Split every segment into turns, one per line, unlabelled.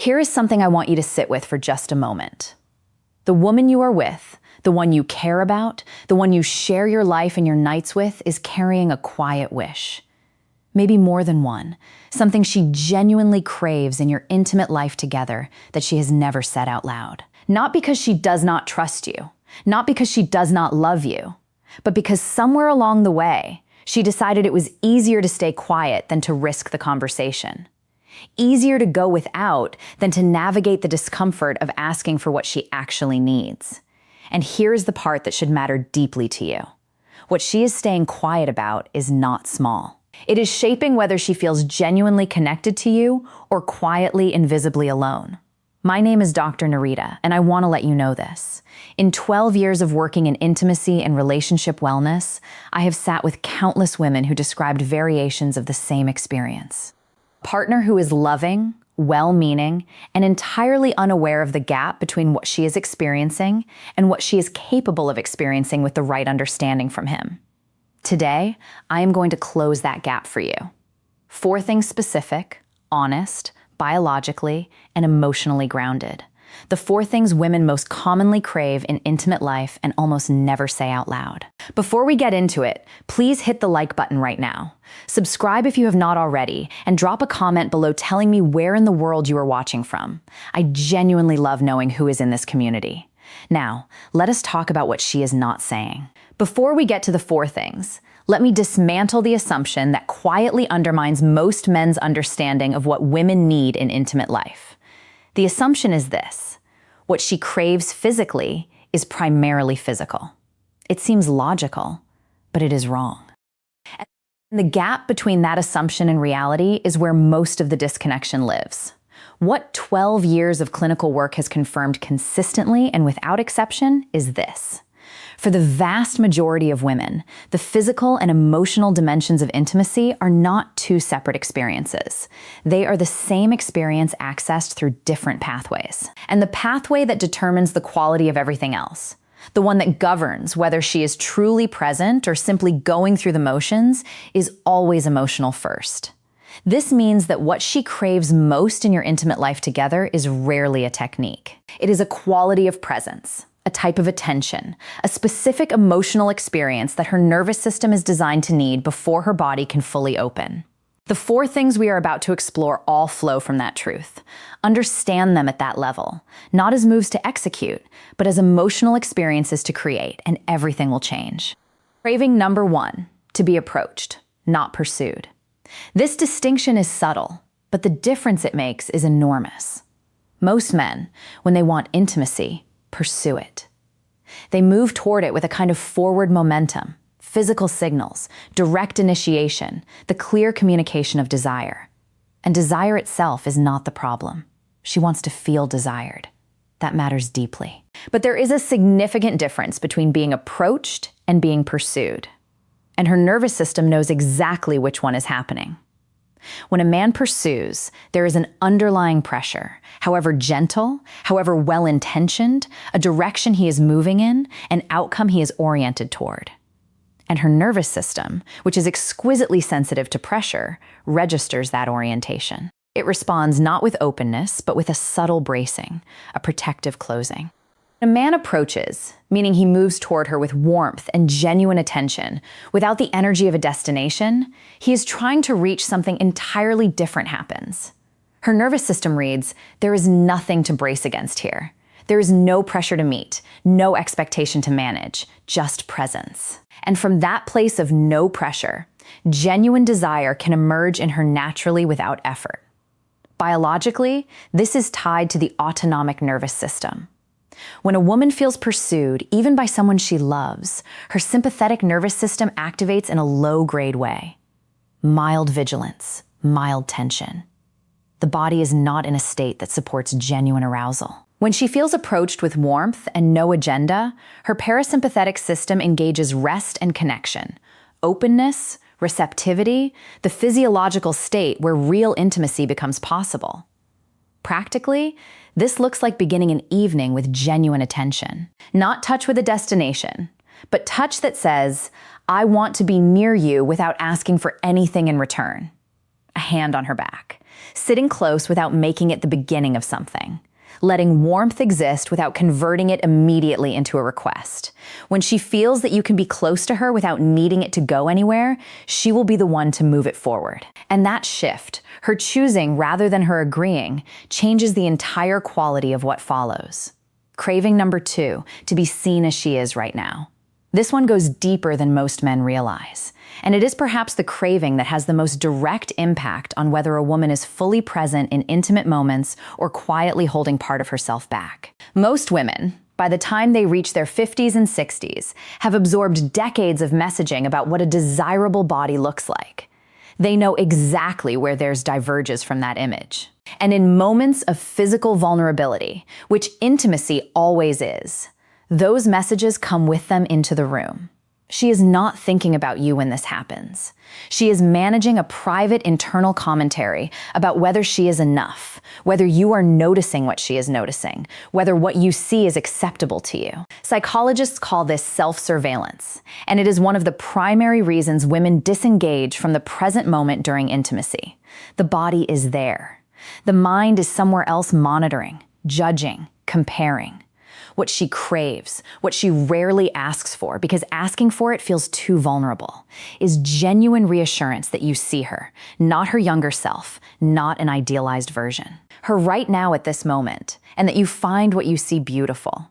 Here is something I want you to sit with for just a moment. The woman you are with, the one you care about, the one you share your life and your nights with, is carrying a quiet wish. Maybe more than one, something she genuinely craves in your intimate life together that she has never said out loud. Not because she does not trust you, not because she does not love you, but because somewhere along the way, she decided it was easier to stay quiet than to risk the conversation. Easier to go without than to navigate the discomfort of asking for what she actually needs. And here's the part that should matter deeply to you. What she is staying quiet about is not small. It is shaping whether she feels genuinely connected to you or quietly, invisibly alone. My name is Dr. Nerita, and I want to let you know this. In 12 years of working in intimacy and relationship wellness, I have sat with countless women who described variations of the same experience. A partner who is loving, well-meaning, and entirely unaware of the gap between what she is experiencing and what she is capable of experiencing with the right understanding from him. Today, I am going to close that gap for you. 4 things specific, honest, biologically, and emotionally grounded. The 4 things women most commonly crave in intimate life and almost never say out loud. Before we get into it, please hit the like button right now. Subscribe if you have not already, and drop a comment below telling me where in the world you are watching from. I genuinely love knowing who is in this community. Now, let us talk about what she is not saying. Before we get to the 4 things, let me dismantle the assumption that quietly undermines most men's understanding of what women need in intimate life. The assumption is this: what she craves physically is primarily physical. It seems logical, but it is wrong. And the gap between that assumption and reality is where most of the disconnection lives. What 12 years of clinical work has confirmed consistently and without exception is this. For the vast majority of women, the physical and emotional dimensions of intimacy are not 2 separate experiences. They are the same experience accessed through different pathways. And the pathway that determines the quality of everything else, the one that governs whether she is truly present or simply going through the motions, is always emotional first. This means that what she craves most in your intimate life together is rarely a technique. It is a quality of presence, a type of attention, a specific emotional experience that her nervous system is designed to need before her body can fully open. The 4 things we are about to explore all flow from that truth. Understand them at that level, not as moves to execute, but as emotional experiences to create, and everything will change. Craving number 1, to be approached, not pursued. This distinction is subtle, but the difference it makes is enormous. Most men, when they want intimacy, pursue it. They move toward it with a kind of forward momentum, physical signals, direct initiation, the clear communication of desire. And desire itself is not the problem. She wants to feel desired. That matters deeply. But there is a significant difference between being approached and being pursued. And her nervous system knows exactly which one is happening. When a man pursues, there is an underlying pressure, however gentle, however well-intentioned, a direction he is moving in, an outcome he is oriented toward. And her nervous system, which is exquisitely sensitive to pressure, registers that orientation. It responds not with openness, but with a subtle bracing, a protective closing. When a man approaches, meaning he moves toward her with warmth and genuine attention, without the energy of a destination, he is trying to reach something entirely different happens. Her nervous system reads, there is nothing to brace against here. There is no pressure to meet, no expectation to manage, just presence. And from that place of no pressure, genuine desire can emerge in her naturally without effort. Biologically, this is tied to the autonomic nervous system. When a woman feels pursued, even by someone she loves, her sympathetic nervous system activates in a low-grade way. Mild vigilance, mild tension. The body is not in a state that supports genuine arousal. When she feels approached with warmth and no agenda, her parasympathetic system engages rest and connection, openness, receptivity, the physiological state where real intimacy becomes possible. Practically, this looks like beginning an evening with genuine attention. Not touch with a destination, but touch that says, I want to be near you without asking for anything in return. a hand on her back, sitting close without making it the beginning of something, letting warmth exist without converting it immediately into a request. When she feels that you can be close to her without needing it to go anywhere, she will be the one to move it forward. And that shift, her choosing rather than her agreeing, changes the entire quality of what follows. Craving number 2, to be seen as she is right now. This one goes deeper than most men realize, and it is perhaps the craving that has the most direct impact on whether a woman is fully present in intimate moments or quietly holding part of herself back. Most women, by the time they reach their 50s and 60s, have absorbed decades of messaging about what a desirable body looks like. They know exactly where theirs diverges from that image. And in moments of physical vulnerability, which intimacy always is, those messages come with them into the room. She is not thinking about you when this happens. She is managing a private internal commentary about whether she is enough, whether you are noticing what she is noticing, whether what you see is acceptable to you. Psychologists call this self-surveillance, and it is one of the primary reasons women disengage from the present moment during intimacy. The body is there. The mind is somewhere else monitoring, judging, comparing. What she craves, what she rarely asks for, because asking for it feels too vulnerable, is genuine reassurance that you see her, not her younger self, not an idealized version. Her right now at this moment, and that you find what you see beautiful.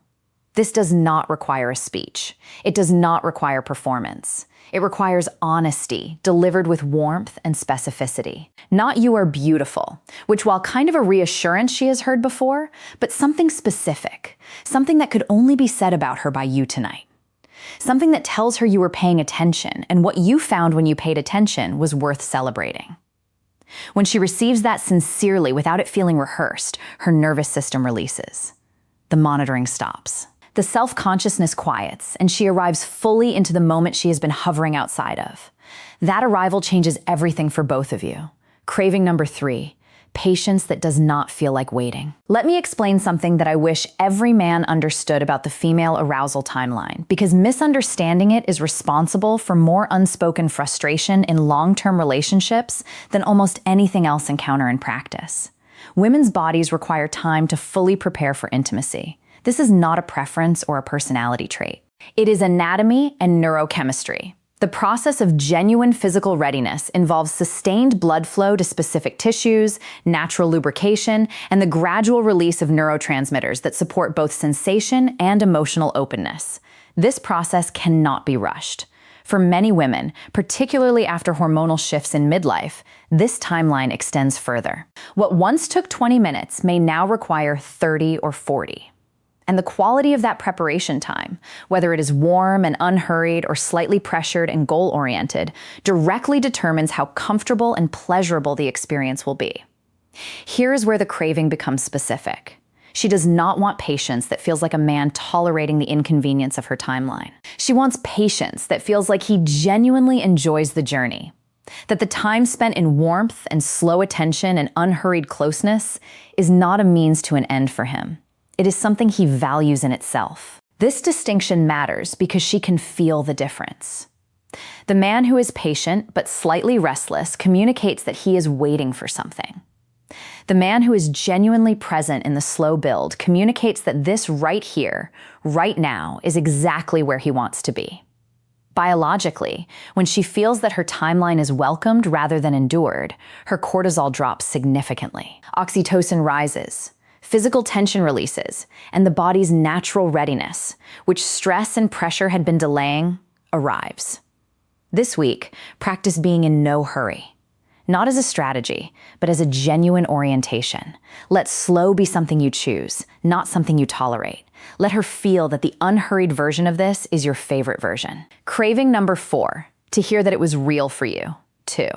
This does not require a speech. It does not require performance. It requires honesty, delivered with warmth and specificity. Not "you are beautiful," which, while kind of a reassurance she has heard before, but something specific, something that could only be said about her by you tonight. Something that tells her you were paying attention, and what you found when you paid attention was worth celebrating. When she receives that sincerely without it feeling rehearsed, her nervous system releases. The monitoring stops. The self-consciousness quiets, and she arrives fully into the moment she has been hovering outside of. That arrival changes everything for both of you. Craving number 3, patience that does not feel like waiting. Let me explain something that I wish every man understood about the female arousal timeline, because misunderstanding it is responsible for more unspoken frustration in long-term relationships than almost anything else encounter in practice. Women's bodies require time to fully prepare for intimacy. This is not a preference or a personality trait. It is anatomy and neurochemistry. The process of genuine physical readiness involves sustained blood flow to specific tissues, natural lubrication, and the gradual release of neurotransmitters that support both sensation and emotional openness. This process cannot be rushed. For many women, particularly after hormonal shifts in midlife, this timeline extends further. What once took 20 minutes may now require 30 or 40. And the quality of that preparation time, whether it is warm and unhurried or slightly pressured and goal-oriented, directly determines how comfortable and pleasurable the experience will be. Here is where the craving becomes specific. She does not want patience that feels like a man tolerating the inconvenience of her timeline. She wants patience that feels like he genuinely enjoys the journey, that the time spent in warmth and slow attention and unhurried closeness is not a means to an end for him. It is something he values in itself. This distinction matters because she can feel the difference. The man who is patient but slightly restless communicates that he is waiting for something. The man who is genuinely present in the slow build communicates that this right here, right now, is exactly where he wants to be. Biologically, when she feels that her timeline is welcomed rather than endured, her cortisol drops significantly. Oxytocin rises. Physical tension releases, and the body's natural readiness, which stress and pressure had been delaying, arrives. This week, practice being in no hurry. Not as a strategy, but as a genuine orientation. Let slow be something you choose, not something you tolerate. Let her feel that the unhurried version of this is your favorite version. Craving number 4, to hear that it was real for you, too.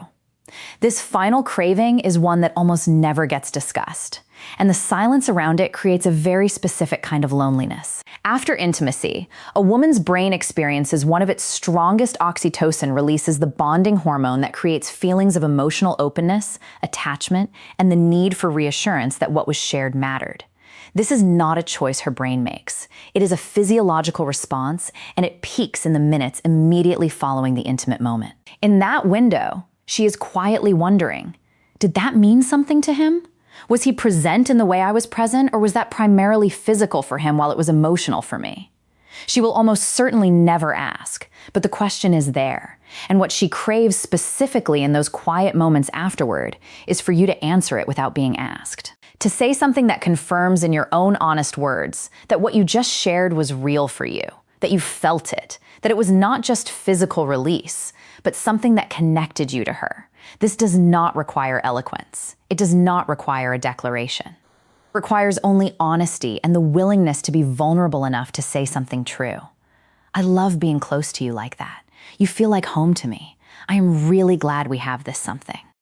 This final craving is one that almost never gets discussed, and the silence around it creates a very specific kind of loneliness. After intimacy, a woman's brain experiences one of its strongest. Oxytocin releases the bonding hormone that creates feelings of emotional openness, attachment, and the need for reassurance that what was shared mattered. This is not a choice her brain makes. It is a physiological response, and it peaks in the minutes immediately following the intimate moment. In that window, she is quietly wondering, Did that mean something to him? Was he present in the way I was present, or was that primarily physical for him while it was emotional for me? She will almost certainly never ask, but the question is there, and what she craves specifically in those quiet moments afterward is for you to answer it without being asked. To say something that confirms in your own honest words that what you just shared was real for you, that you felt it, that it was not just physical release, but something that connected you to her. This does not require eloquence. It does not require a declaration. It requires only honesty and the willingness to be vulnerable enough to say something true. I love being close to you like that. You feel like home to me. I am really glad we have this something.